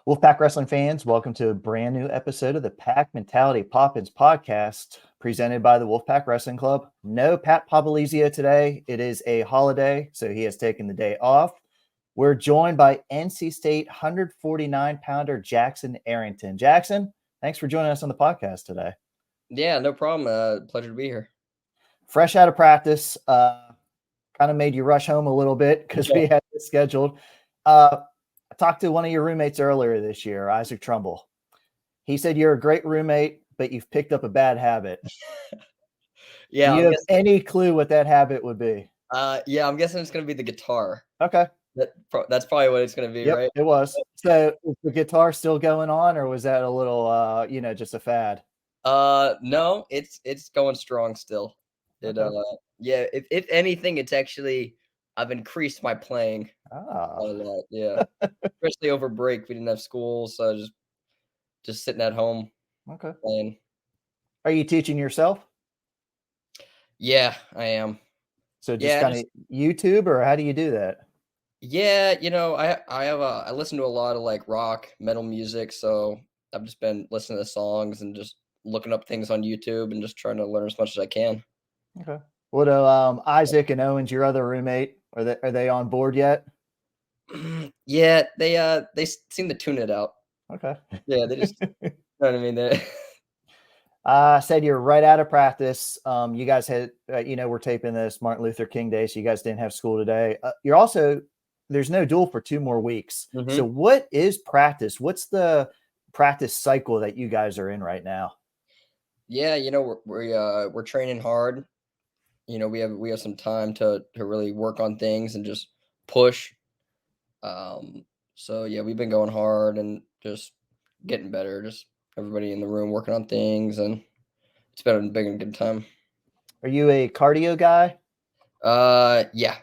Wolfpack wrestling fans, welcome to a brand new episode of the Pack Mentality Poppins podcast presented by the Wolfpack Wrestling Club. No Pat Papalizio today. It is a holiday, so he has taken the day off. We're joined by NC State 149-pounder Jackson Arrington. Jackson, thanks for joining us on the podcast today. Yeah, no problem. Pleasure to be here. Fresh out of practice, kind of made you rush home a little bit because we had it scheduled. I talked to one of your roommates earlier this year, Isaac Trumbull. He said you're a great roommate, but you've picked up a bad habit. Yeah. Do you have any clue what that habit would be? Yeah, I'm guessing it's going to be the guitar. Okay. That's probably what it's going to be, Yep, right? it was. So is the guitar still going on, or was that a little, just a fad? No, it's going strong still. Okay. Yeah, if anything, it's actually, I've increased my playing a lot. Yeah. Especially over break. We didn't have school, so just sitting at home. Okay. Playing. Are you teaching yourself? Yeah, I am. So just kind of YouTube, or how do you do that? Yeah, I listen to a lot of like rock, metal music, so I've just been listening to songs and just looking up things on YouTube and just trying to learn as much as I can. Okay. What Isaac and Owens, your other roommate, are they on board yet? Yeah, they seem to tune it out. Okay. Yeah, they just you know what I mean. Said you're right out of practice. You guys had, we're taping this Martin Luther King Day, so you guys didn't have school today. You're also, there's no duel for 2 more weeks. Mm-hmm. So what is practice? What's the practice cycle that you guys are in right now? Yeah, we're training hard. We have some time to really work on things and just push. So yeah, we've been going hard and just getting better. Just everybody in the room working on things, and it's been a big and good time. Are you a cardio guy? Yeah.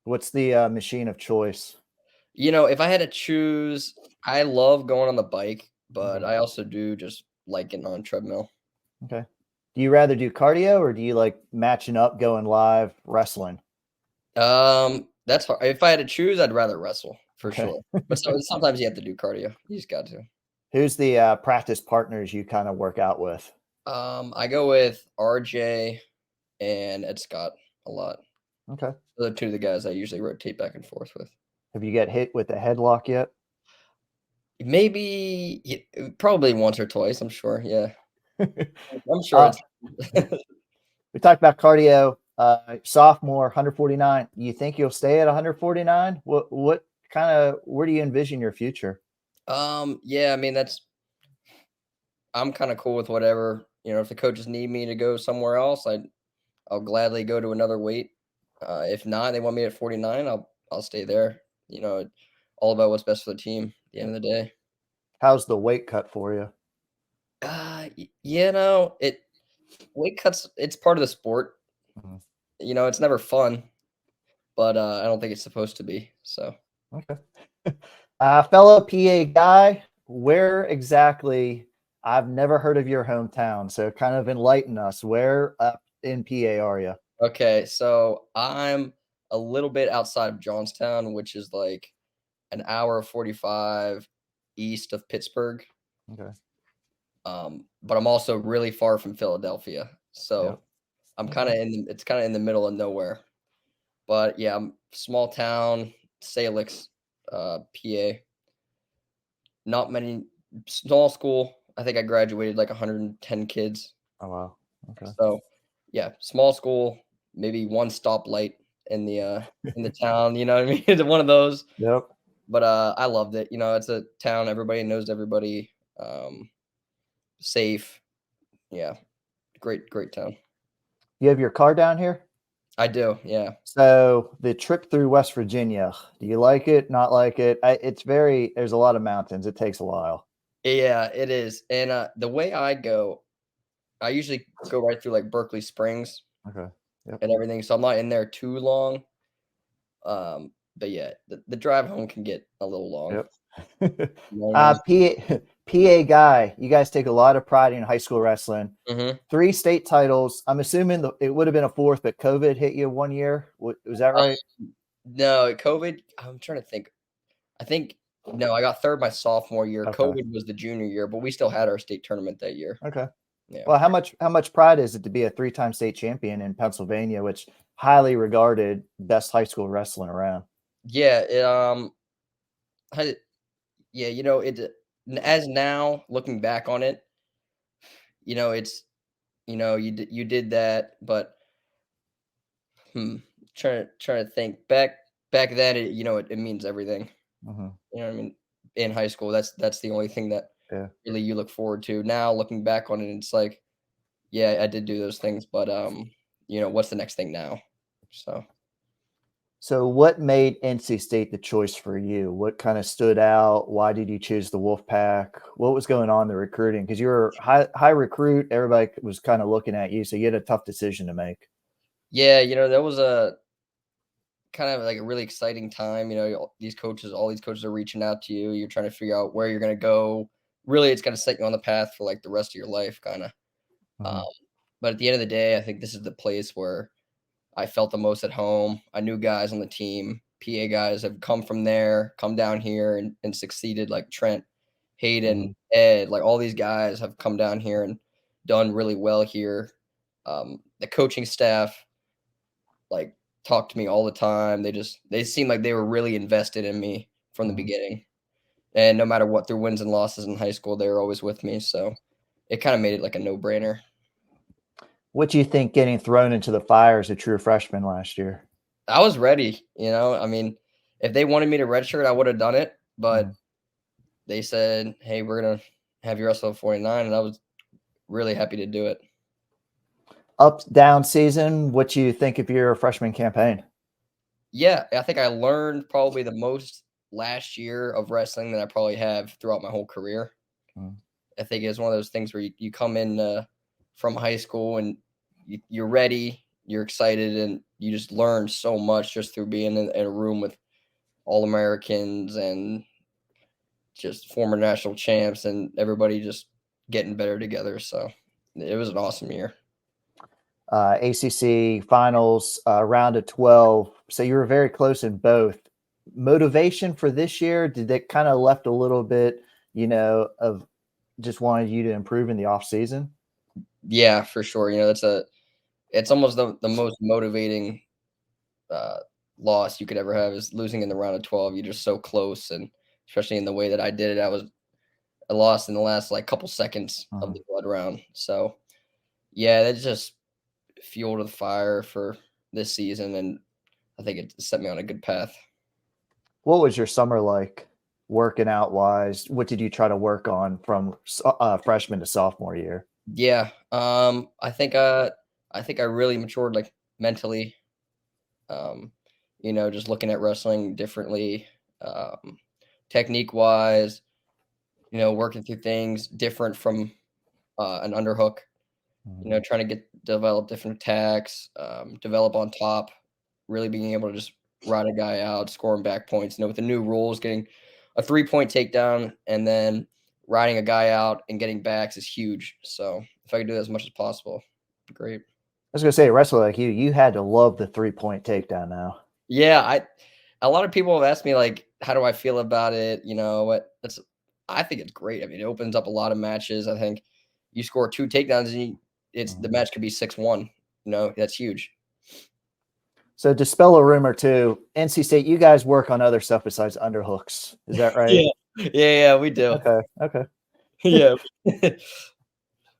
What's the machine of choice? If I had to choose, I love going on the bike, but I also do just like getting on a treadmill. Okay. Do you rather do cardio, or do you like matching up, going live, wrestling? That's hard. If I had to choose, I'd rather wrestle for sure. But sometimes you have to do cardio. You just got to. Who's the practice partners you kind of work out with? I go with RJ and Ed Scott a lot. Okay. Those are 2 of the guys I usually rotate back and forth with. Have you got hit with the headlock yet? Maybe, probably once or twice, I'm sure. Yeah. I'm sure. We talked about cardio. Sophomore, 149. You think you'll stay at 149? Where do you envision your future? Yeah, I mean, I'm kind of cool with whatever. If the coaches need me to go somewhere else, I'll gladly go to another weight. If not, they want me at 49, I'll stay there. All about what's best for the team at the end of the day. How's the weight cut for you? Weight cuts, it's part of the sport. Mm-hmm. It's never fun, but I don't think it's supposed to be. So okay. Fellow PA guy, where exactly? I've never heard of your hometown, so kind of enlighten us. Where in PA are you? Okay, so I'm a little bit outside of Johnstown, which is like an hour 45 east of Pittsburgh. Okay. But I'm also really far from Philadelphia, so I'm kind of it's kind of in the middle of nowhere. But yeah, I'm small town, Salix, PA. Not many, small school. I think I graduated like 110 kids. Oh wow. Okay. So yeah, small school, maybe one stoplight in the town, you know what I mean? One of those. Yep. But I loved it. It's a town, everybody knows everybody. Safe. Yeah. Great town. You have your car down here? I do, yeah. So the trip through West Virginia, do you like it, not like it? There's a lot of mountains. It takes a while. Yeah, it is. And the way I go, I usually go right through like Berkeley Springs. Okay. Yep. And everything. So I'm not in there too long. But yeah, the drive home can get a little long. Yep. PA guy, you guys take a lot of pride in high school wrestling. Mm-hmm. 3 state titles. I'm assuming it would have been a 4th, but COVID hit you 1 year. Was that right? No, COVID. I'm trying to think. I think No, I got third my sophomore year. Okay. COVID was the junior year, but we still had our state tournament that year. Okay. Yeah. Well, how much pride is it to be a 3-time state champion in Pennsylvania, which highly regarded best high school wrestling around? Yeah, I yeah, as now looking back on it, it's you did that, but hmm, trying to think back then it means everything. Mhm. You know what I mean? In high school, that's the only thing that Yeah. really you look forward to. Now looking back on it, it's like, yeah, I did do those things, but what's the next thing now? So So what made NC State the choice for you? What kind of stood out? Why did you choose the Wolfpack? What was going on in the recruiting? Because you were high recruit, everybody was kind of looking at you, so you had a tough decision to make. yeah, that was a kind of like a really exciting time. All these coaches are reaching out to you. You're trying to figure out where you're gonna go. Really, it's gonna set you on the path for like the rest of your life, kind of. Um, Mhm. but at the end of the day, I think this is the place where I felt the most at home. I knew guys on the team. PA guys have come from there, come down here and succeeded, like Trent, Hayden, Mhm. Ed, like all these guys have come down here and done really well here. The coaching staff, like, talk to me all the time. They seem like they were really invested in me from the Mhm. beginning. And no matter what, through wins and losses in high school, they were always with me. So it kind of made it like a no-brainer. What do you think getting thrown into the fire as a true freshman last year? I was ready. I mean, if they wanted me to redshirt, I would have done it. But Mhm. they said, "Hey, we're gonna have you wrestle at 49," and I was really happy to do it. Up down season, what do you think of your freshman campaign? Yeah, I think I learned probably the most last year of wrestling that I probably have throughout my whole career. Mhm. I think it's one of those things where you come in from high school and you're ready, you're excited, and you just learn so much just through being in a room with all Americans and just former national champs and everybody just getting better together. So it was an awesome year. ACC finals, round of 12. So you were very close in both. Motivation for this year, did it kind of left a little bit, of just wanted you to improve in the off season? Yeah, for sure. It's almost the most motivating uh, loss you could ever have is losing in the round of 12. You're just so close, and especially in the way that I did it, I lost in the last like couple seconds of Mhm. the blood round. So yeah, that's just fuel to the fire for this season, and I think it set me on a good path. What was your summer like working out wise? What did you try to work on from freshman to sophomore year? Yeah, I think I really matured like mentally. Um, just looking at wrestling differently, technique wise. Working through things different from an underhook. Mhm. Trying to develop different attacks, develop on top, really being able to just ride a guy out, scoring back points. With the new rules, getting a 3-point takedown and then riding a guy out and getting backs is huge. So if I could do that as much as possible, great. I was gonna say, a wrestler like you had to love the 3-point takedown now. Yeah, a lot of people have asked me like, how do I feel about it? I think it's great. I mean, it opens up a lot of matches. I think you score 2 takedowns and the Mhm. match could be 6-1. That's huge. So dispel a rumor too, NC State, you guys work on other stuff besides underhooks. Is that right? Yeah. Yeah, we do. Okay. Okay. Yeah.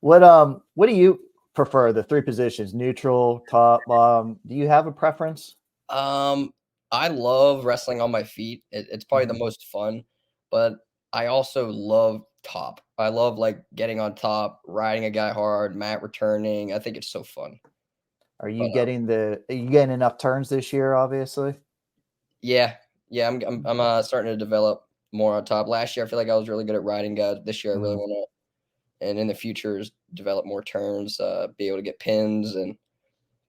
What do you prefer? The three positions, neutral, top, bottom. Do you have a preference? Um, I love wrestling on my feet. It's probably the Mhm. most fun, but I also love top. I love like getting on top, riding a guy hard, mat returning. I think it's so fun. But Are you getting enough turns this year, obviously? yeah, yeah, I'm starting to develop more on top. Last year, I feel like I was really good at riding guys. This year, I really Mhm. want to, and in the future, is develop more turns, be able to get pins and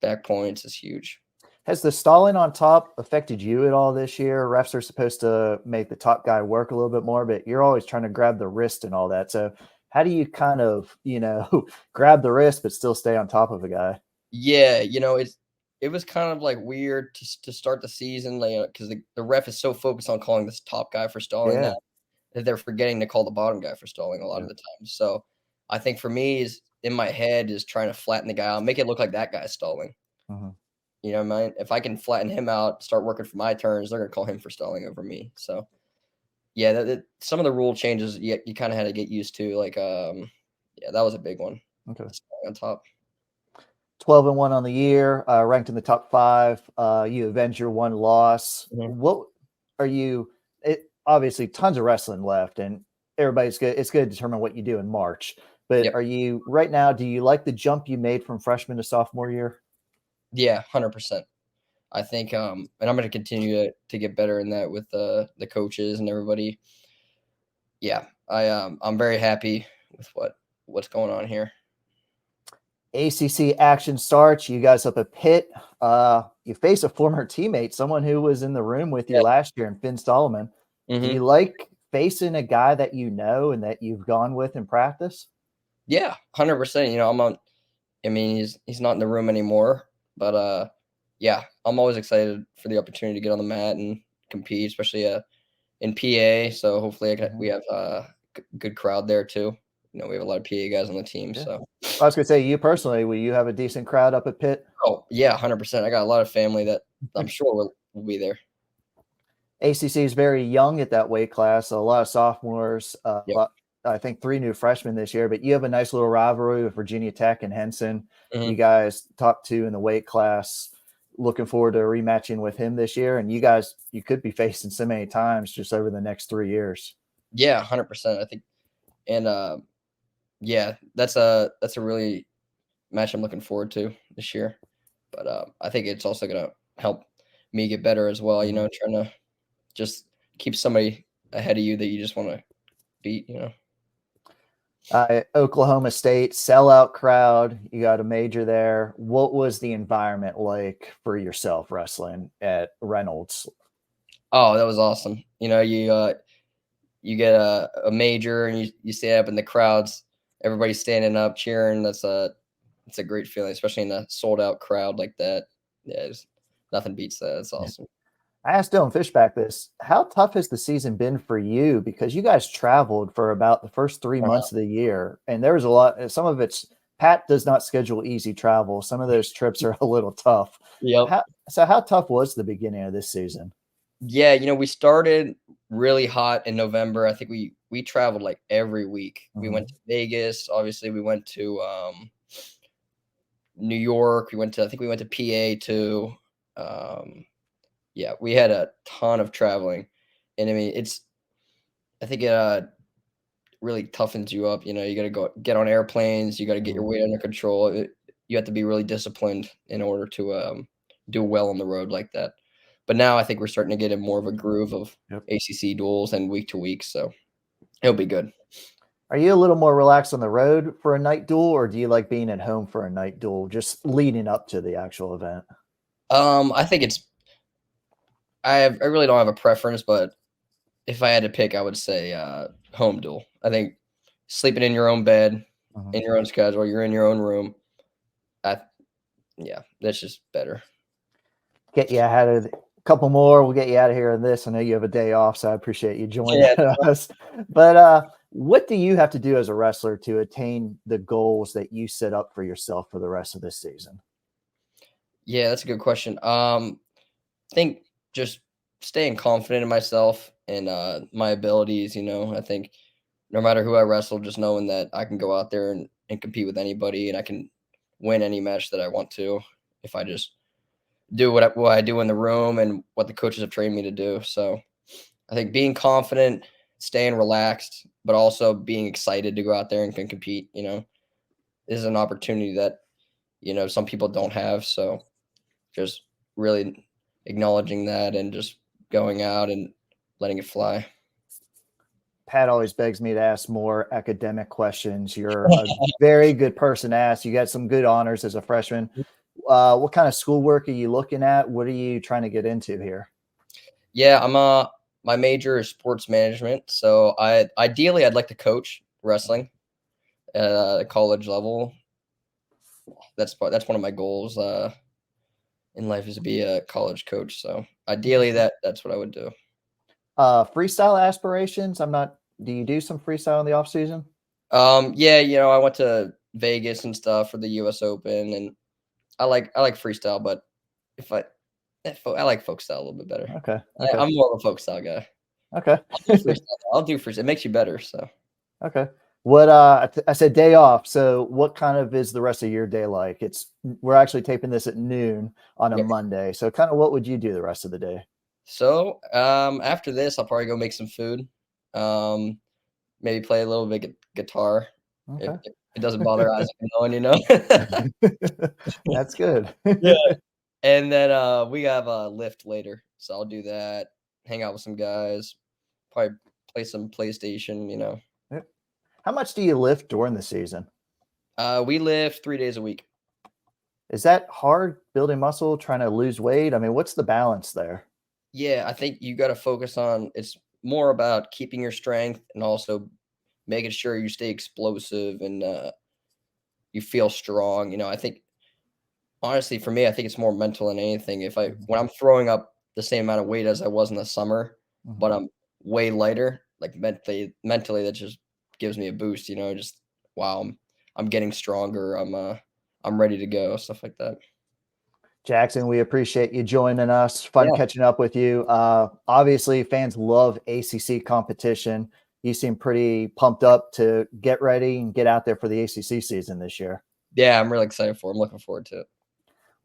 back points is huge. Has the stalling on top affected you at all this year? Refs are supposed to make the top guy work a little bit more, but you're always trying to grab the wrist and all that. So how do you kind of, grab the wrist but still stay on top of a guy? Yeah, it was kind of like weird to start the season, like, because the ref is so focused on calling this top guy for stalling Yeah. that. that they're forgetting to call the bottom guy for stalling a lot of the time. So I think for me is in my head is trying to flatten the guy out, make it look like that guy's stalling. You know what I mean? If I can flatten him out, start working for my turns, they're gonna call him for stalling over me. So yeah, some of the rule changes you kind of had to get used to. Like yeah, that was a big one. Okay. On top. 12-1 on the year, ranked in the top 5. You avenged your one loss. What are you? Obviously, tons of wrestling left, and everybody's good. It's good to determine what you do in March. But are you right now? Do you like the jump you made from freshman to sophomore year? Yeah, 100%. I think, and I'm going to continue to get better in that with the coaches and everybody. Yeah, I'm very happy with what's going on here. ACC action starts. You guys up at Pitt. You face a former teammate, someone who was in the room with you last year, and Finn Stallman. Do you like facing a guy that you know and that you've gone with in practice? Yeah, 100%. You know, I mean, he's not in the room anymore, but yeah, I'm always excited for the opportunity to get on the mat and compete, especially in PA. So hopefully we have a good crowd there too. You know, we have a lot of PA guys on the team. Yeah. So I was gonna say, you personally, will you have a decent crowd up at Pitt? Oh yeah, 100%. I got a lot of family that I'm sure will be there. ACC is very young at that weight class. So a lot of sophomores. I think 3 new freshmen this year. But you have a nice little rivalry with Virginia Tech and Henson. You guys top 2 in the weight class. Looking forward to rematching with him this year. And you could be facing so many times just over the next 3 years. Yeah, 100%. I think, and yeah, that's a really match I'm looking forward to this year. But I think it's also gonna help me get better as well. You know, trying to just keep somebody ahead of you that you just want to beat. You know. Oklahoma State sellout crowd. You got a major there. What was the environment like for yourself wrestling at Reynolds? Oh, that was awesome. You know, you get a major and you stand up in the crowds, everybody's standing up cheering. It's a great feeling, especially in a sold out crowd like that. Yeah, nothing beats that. It's awesome. I asked Dylan Fishback this. How tough has the season been for you? Because you guys traveled for about the first 3 months of the year, and there was a lot. Some of it's Pat does not schedule easy travel. Some of those trips are a little tough. Yep. So how tough was the beginning of this season? Yeah, you know, we started really hot in November. I think we traveled like every week. We went to Vegas. Obviously, we went to New York. I think we went to PA too. Yeah, we had a ton of traveling, and I mean, I think it really toughens you up. You know, you got to go get on airplanes. You got to get your weight under control. You have to be really disciplined in order to do well on the road like that. But now I think we're starting to get in more of a groove of ACC duels and week to week, so it'll be good. Are you a little more relaxed on the road for a night duel, or do you like being at home for a night duel, just leading up to the actual event? I think I really don't have a preference, but if I had to pick, I would say home duel. I think sleeping in your own bed, in your own schedule, you're in your own room. Yeah, that's just better. Get you out of a couple more. We'll get you out of here on this. I know you have a day off, so I appreciate you joining us. But what do you have to do as a wrestler to attain the goals that you set up for yourself for the rest of this season? Yeah, that's a good question. I think just staying confident in myself and my abilities. You know, I think no matter who I wrestle, just knowing that I can go out there and compete with anybody, and I can win any match that I want to if I just do what I do in the room and what the coaches have trained me to do. So I think being confident, staying relaxed, but also being excited to go out there and can compete, you know, is an opportunity that, you know, some people don't have. So just really acknowledging that and just going out and letting it fly. Pat always begs me to ask more academic questions. You're a very good person to ask. You got some good honors as a freshman. What kind of schoolwork are you looking at? What are you trying to get into here? Yeah, my major is sports management. So ideally I'd like to coach wrestling at a college level. That's one of my goals in life, is to be a college coach. So ideally that's what I would do. Freestyle aspirations. I'm not Do you do some freestyle in the off season? Yeah, I went to Vegas and stuff for the US Open, and I like freestyle, but if I I like folk style a little bit better. Okay. Okay. I'm more of a folk style guy. Okay. I'll do freestyle. It makes you better, so. Okay. What I said day off. So what kind of is the rest of your day like? We're actually taping this at noon on a Yep. Monday. So kind of what would you do the rest of the day? So, after this, I'll probably go make some food. Maybe play a little bit guitar if Okay. it doesn't bother Isaac and That's good. Yeah, and then, we have a lift later, so I'll do that, hang out with some guys, probably play some PlayStation. Yep. How much do you lift during the season? We lift 3 days a week. Is that hard building muscle, trying to lose weight? I mean, what's the balance there? Yeah, I think you gotta focus on it's more about keeping your strength and also making sure you stay explosive and, you feel strong. I think honestly, for me, I think it's more mental than anything. When I'm throwing up the same amount of weight as I was in the summer, Mhm. but I'm way lighter, like mentally that just gives me a boost, just wow, I'm getting stronger. I'm ready to go, stuff like that. Jackson, we appreciate you joining us. Fun Yeah. catching up with you. Obviously, fans love ACC competition. You seem pretty pumped up to get ready and get out there for the ACC season this year. Yeah, I'm really excited for it. I'm looking forward to it.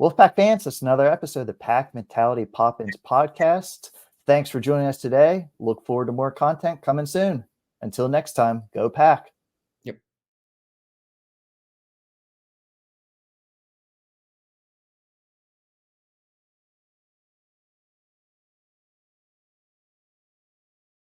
Wolfpack fans, it's another episode of the Pack Mentality Poppins podcast. Thanks for joining us today. Look forward to more content coming soon. Until next time, go Pack.